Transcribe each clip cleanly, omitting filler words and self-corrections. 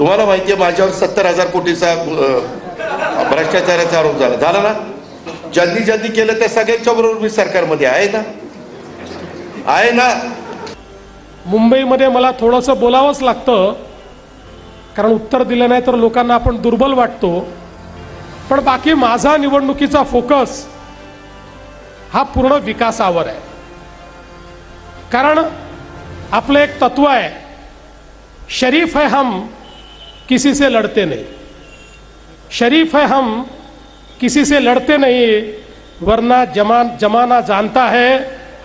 तुम्हाला माहिती आहे माझ्यावर 70,000 कोटीचा भ्रष्टाचाराचा आरोप झाला ना. ज्यांनी केलं त्या सगळ्यांच्या बरोबर मी सरकारमध्ये आहे ना. मुंबईमध्ये मला थोडंसं बोलावंच लागतं, कारण उत्तर दिलं नाही तर लोकांना आपण दुर्बल वाटतो. पण बाकी माझा निवडणुकीचा फोकस हा पूर्ण विकासावर आहे. कारण आपलं एक तत्व आहे, शरीफ है हम किसी से लड़ते नहीं. शरीफ है हम किसी से लड़ते नहीं, वरना जमाना जानता है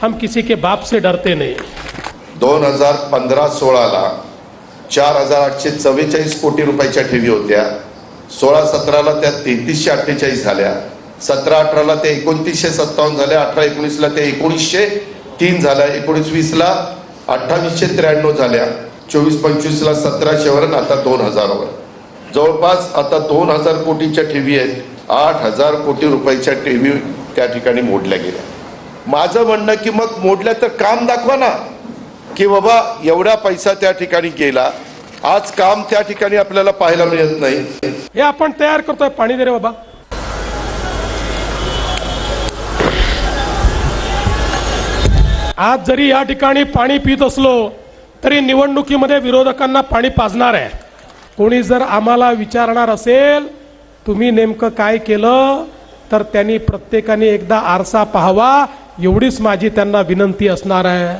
हम किसी के बाप से डरते नहीं. 2015-16ला 4,844 कोटी रुपयाच्या ठेवी होत्या. 16-17ला त्या 3348 झाल्या. 17-18ला ते 2957 झाल्या. 18-19ला ते 1903 झाल्या. 19-20ला 2893 झाल्या. 24-25ला 1700 वर, आता 2000 वर. जवळपास आता 2000 कोटीच्या ठेवी आहेत. 8,000 कोटी रुपयाच्या ठेवी त्या ठिकाणी मोडल्या गेल्या. माझं म्हणणं की मग मोडल्या तर काम दाखवा ना, की बाबा एवढा पैसा त्या ठिकाणी गेला. आज काम त्या ठिकाणी आपल्याला पाहायला मिळत नाही. हे आपण तयार करतोय. पाणी दे रे बाबा. आज जरी या ठिकाणी पाणी पित असलो तरी निवडणुकीमध्ये विरोधकांना पाणी पाजणार आहे. कोणी जर आम्हाला विचारणार असेल तुम्ही नेमकं काय केलं, तर त्यांनी प्रत्येकाने एकदा आरसा पाहावा, एवढीच माझी त्यांना विनंती असणार आहे.